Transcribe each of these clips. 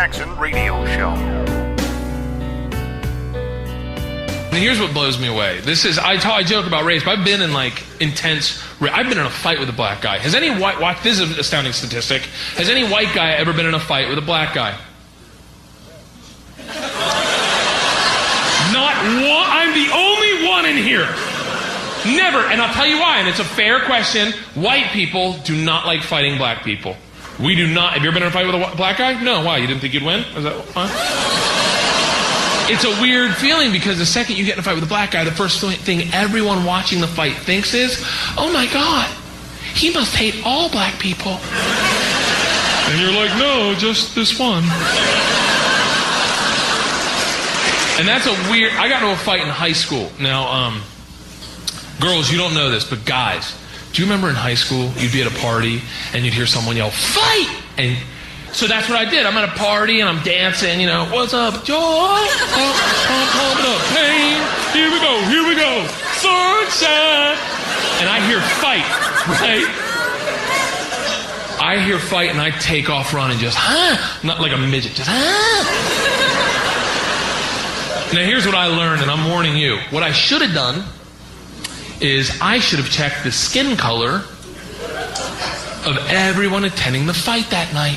Jackson Radio Show. And here's what blows me away. I joke about race, but I've been in I've been in a fight with a black guy. Has any this is an astounding statistic. Has any white guy ever been in a fight with a black guy? Not one. I'm the only one in here. Never. And I'll tell you why. And it's a fair question. White people do not like fighting black people. We do not. Have you ever been in a fight with a black guy? No. Why? You didn't think you'd win? Is that It's a weird feeling because the second you get in a fight with a black guy, the first thing everyone watching the fight thinks is, oh my God, he must hate all black people. And you're like, no, just this one. And that's I got into a fight in high school. Now, girls, you don't know this, but guys, do you remember in high school, you'd be at a party and you'd hear someone yell, fight! And so that's what I did. I'm at a party and I'm dancing, what's up, joy? Pump it up, pain. Here we go, sunshine. And I hear fight, right? I hear fight and I take off running just, not like a midget, just, Now here's what I learned, and I'm warning you. What I should have done is I should have checked the skin color of everyone attending the fight that night.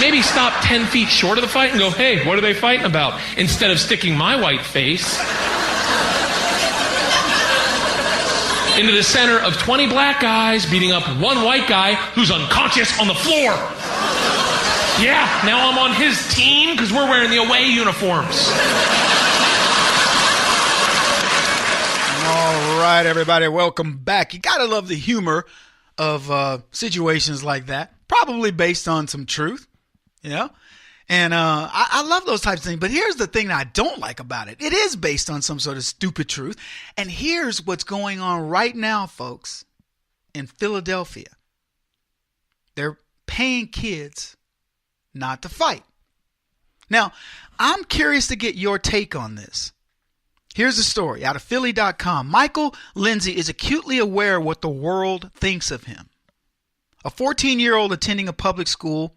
Maybe stop 10 feet short of the fight and go, hey, what are they fighting about? Instead of sticking my white face into the center of 20 black guys beating up one white guy who's unconscious on the floor. Yeah, now I'm on his team because we're wearing the away uniforms. All right, everybody, welcome back. You gotta love the humor of situations like that, probably based on some truth, and I love those types of things. But here's the thing that I don't like about it. It is based on some sort of stupid truth. And here's what's going on right now, folks, in Philadelphia. They're paying kids not to fight. Now, I'm curious to get your take on this. Here's a story out of Philly.com. Michael Lindsay is acutely aware of what the world thinks of him. A 14-year-old attending a public school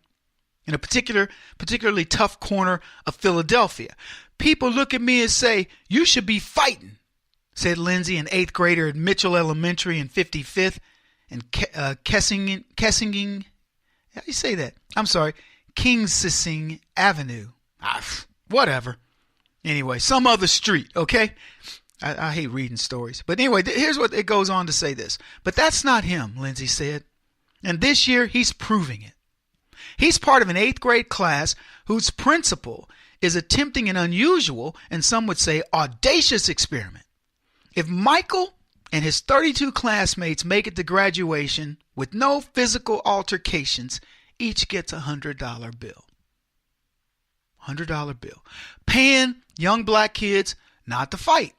in a particularly tough corner of Philadelphia. People look at me and say, you should be fighting, said Lindsay, an 8th grader at Mitchell Elementary in 55th and Kensington, how do you say that? I'm sorry, Kingsissing Avenue. Whatever. Anyway, some other street, okay? I hate reading stories. But anyway, here's what it goes on to say this. But that's not him, Lindsay said. And this year, he's proving it. He's part of an 8th grade class whose principal is attempting an unusual, and some would say audacious experiment. If Michael and his 32 classmates make it to graduation with no physical altercations, each gets a $100 bill. $100 bill. Paying young black kids not to fight.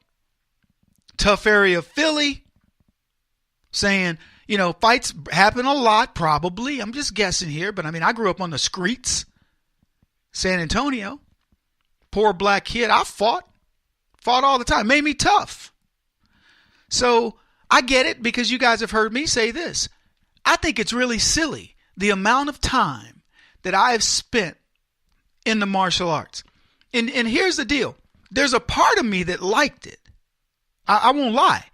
Tough area of Philly. Saying, fights happen a lot, probably. I'm just guessing here, but I grew up on the streets. San Antonio. Poor black kid. I fought all the time. Made me tough. So I get it because you guys have heard me say this. I think it's really silly the amount of time that I have spent in the martial arts. And here's the deal. There's a part of me that liked it. I won't lie.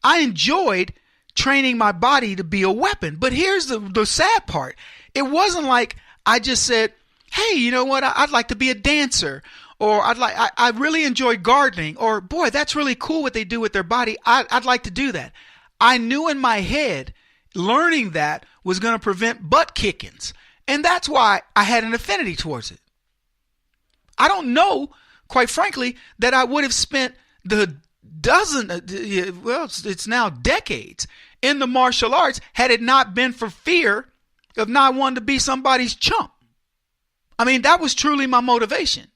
I enjoyed training my body to be a weapon. But here's the sad part. It wasn't like I just said, hey, you know what? I'd like to be a dancer. Or I really enjoy gardening. Or, boy, that's really cool what they do with their body. I'd like to do that. I knew in my head learning that was going to prevent butt kickings. And that's why I had an affinity towards it. I don't know, quite frankly, that I would have spent the it's now decades in the martial arts had it not been for fear of not wanting to be somebody's chump. That was truly my motivation.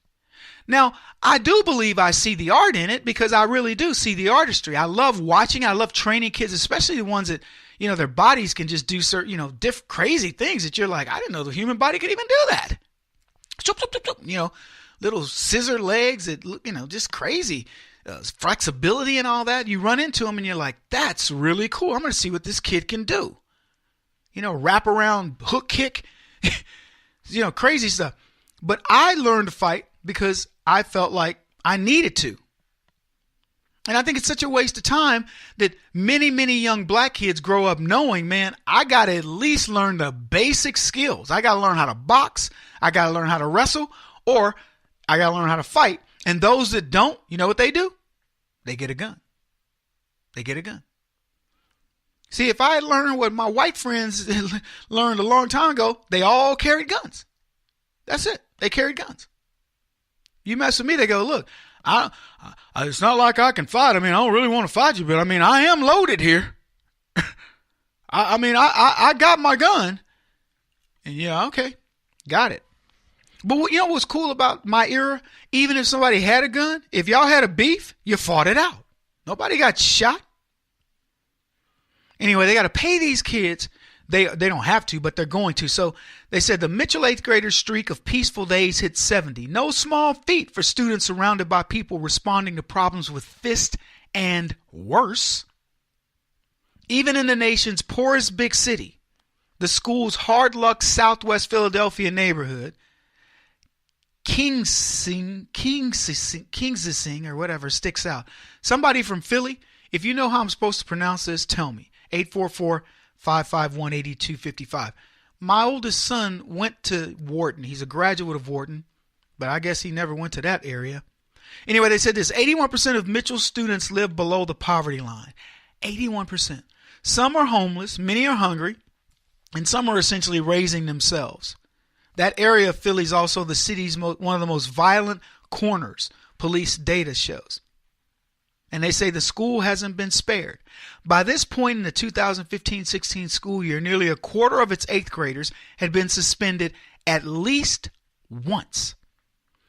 Now, I do believe I see the art in it because I really do see the artistry. I love watching. I love training kids, especially the ones that, their bodies can just do certain, crazy things that you're like, I didn't know the human body could even do that. Little scissor legs that, just crazy. Flexibility and all that. You run into them and you're like, that's really cool. I'm going to see what this kid can do. Wrap around hook kick, crazy stuff. But I learned to fight because I felt like I needed to. And I think it's such a waste of time that many, many young black kids grow up knowing, man, I got to at least learn the basic skills. I got to learn how to box. I got to learn how to wrestle, or I got to learn how to fight. And those that don't, you know what they do? They get a gun. They get a gun. See, if I had learned what my white friends learned a long time ago, they all carried guns. That's it. They carried guns. You mess with me, they go, look, it's not like I can fight. I mean, I don't really want to fight you, but I mean, I am loaded here. I got my gun. And yeah, okay, got it. But you know what's cool about my era? Even if somebody had a gun, if y'all had a beef, you fought it out. Nobody got shot. Anyway, they got to pay these kids. They don't have to, but they're going to. So they said the Mitchell 8th graders' streak of peaceful days hit 70. No small feat for students surrounded by people responding to problems with fist and worse. Even in the nation's poorest big city, the school's hard luck Southwest Philadelphia neighborhood, Kingsing or whatever sticks out. Somebody from Philly, if you know how I'm supposed to pronounce this, tell me. 844-551-8255. My oldest son went to Wharton. He's a graduate of Wharton, but I guess he never went to that area. Anyway, they said this: 81% of Mitchell students live below the poverty line. 81%. Some are homeless, many are hungry, and some are essentially raising themselves. That area of Philly is also the city's one of the most violent corners, police data shows. And they say the school hasn't been spared. By this point in the 2015-16 school year, nearly a quarter of its 8th graders had been suspended at least once.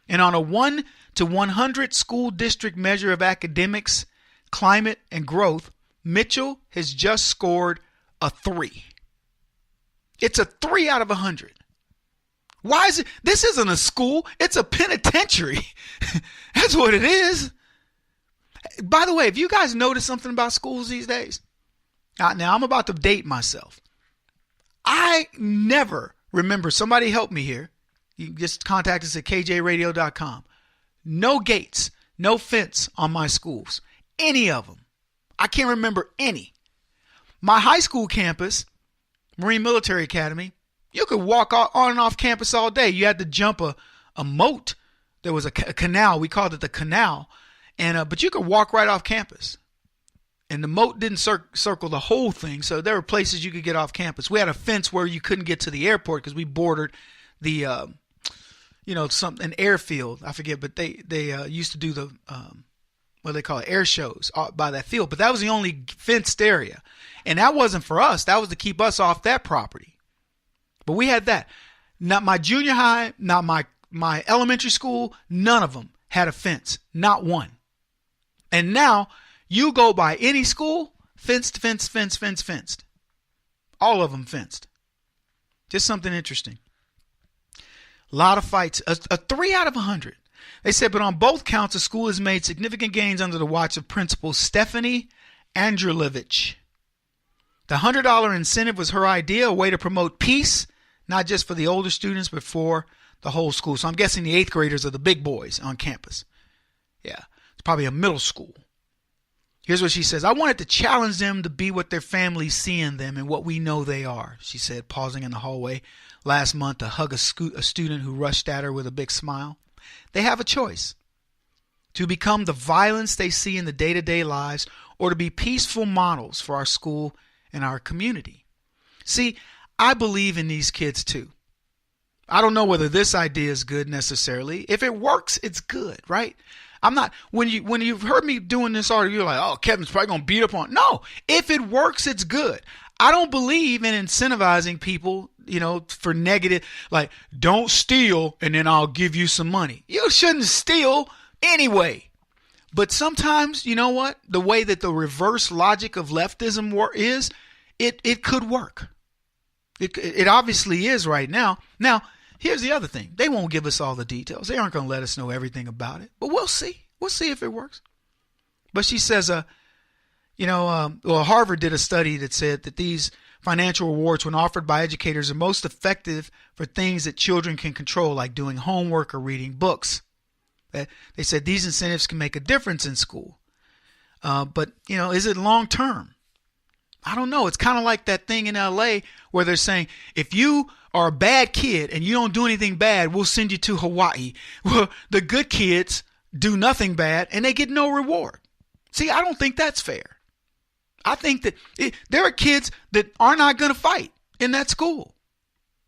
And on a 1 to 100 school district measure of academics, climate, and growth, Mitchell has just scored a 3. It's a 3 out of 100. Why is it? This isn't a school. It's a penitentiary. That's what it is. By the way, have you guys noticed something about schools these days? Now, I'm about to date myself. I never remember, somebody help me here. You can just contact us at kjradio.com. No gates, no fence on my schools. Any of them. I can't remember any. My high school campus, Marine Military Academy, you could walk on and off campus all day. You had to jump a moat. There was a canal. We called it the canal. But you could walk right off campus. And the moat didn't circle the whole thing, so there were places you could get off campus. We had a fence where you couldn't get to the airport because we bordered the, an airfield. I forget, but they used to do the, what do they call it, air shows by that field. But that was the only fenced area. And that wasn't for us. That was to keep us off that property. But we had that. Not my junior high, not my elementary school, none of them had a fence. Not one. And now you go by any school, fenced. All of them fenced. Just something interesting. A lot of fights. A 3 out of 100. They said, but on both counts, the school has made significant gains under the watch of Principal Stephanie Andrulevich. The $100 incentive was her idea, a way to promote peace, not just for the older students, but for the whole school. So I'm guessing the 8th graders are the big boys on campus. Yeah, it's probably a middle school. Here's what she says. I wanted to challenge them to be what their families see in them and what we know they are, she said, pausing in the hallway last month to hug a student who rushed at her with a big smile. They have a choice: to become the violence they see in the day-to-day lives, or to be peaceful models for our school and our community. See, I believe in these kids too. I don't know whether this idea is good necessarily. If it works, it's good, right? I'm not, when you've heard me doing this already, you're like, oh, Kevin's probably going to beat up on. No, if it works, it's good. I don't believe in incentivizing people, for negative, like, don't steal and then I'll give you some money. You shouldn't steal anyway. But sometimes, you know what? The way that the reverse logic of leftism is, it could work. It obviously is right now. Now, here's the other thing. They won't give us all the details. They aren't going to let us know everything about it. But we'll see. We'll see if it works. But she says, Harvard did a study that said that these financial rewards, when offered by educators, are most effective for things that children can control, like doing homework or reading books. They said these incentives can make a difference in school. But, is it long term? I don't know. It's kind of like that thing in LA where they're saying, if you are a bad kid and you don't do anything bad, we'll send you to Hawaii. Well, the good kids do nothing bad and they get no reward. See, I don't think that's fair. I think that there are kids that are not going to fight in that school.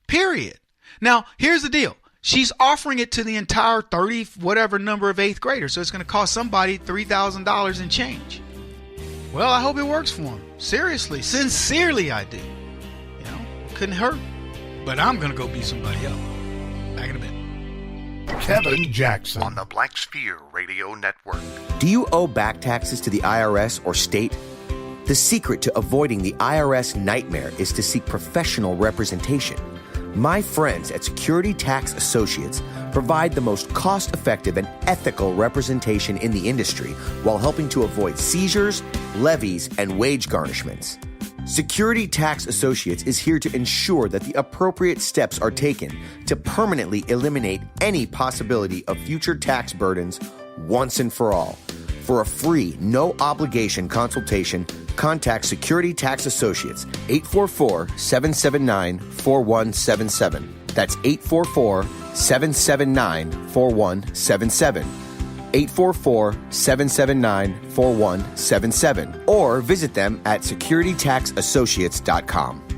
Period. Now, here's the deal. She's offering it to the entire 30 whatever number of 8th graders. So it's going to cost somebody $3,000 and change. Well, I hope it works for them. Seriously, sincerely I do. Couldn't hurt. But I'm going to go beat somebody up. Back in a bit. Kevin Jackson on the Black Sphere Radio Network. Do you owe back taxes to the IRS or state? The secret to avoiding the IRS nightmare is to seek professional representation. My friends at Security Tax Associates provide the most cost-effective and ethical representation in the industry while helping to avoid seizures, levies, and wage garnishments. Security Tax Associates is here to ensure that the appropriate steps are taken to permanently eliminate any possibility of future tax burdens once and for all. For a free, no-obligation consultation, contact Security Tax Associates, 844-779-4177. That's 844-779-4177. 844-779-4177. Or visit them at securitytaxassociates.com.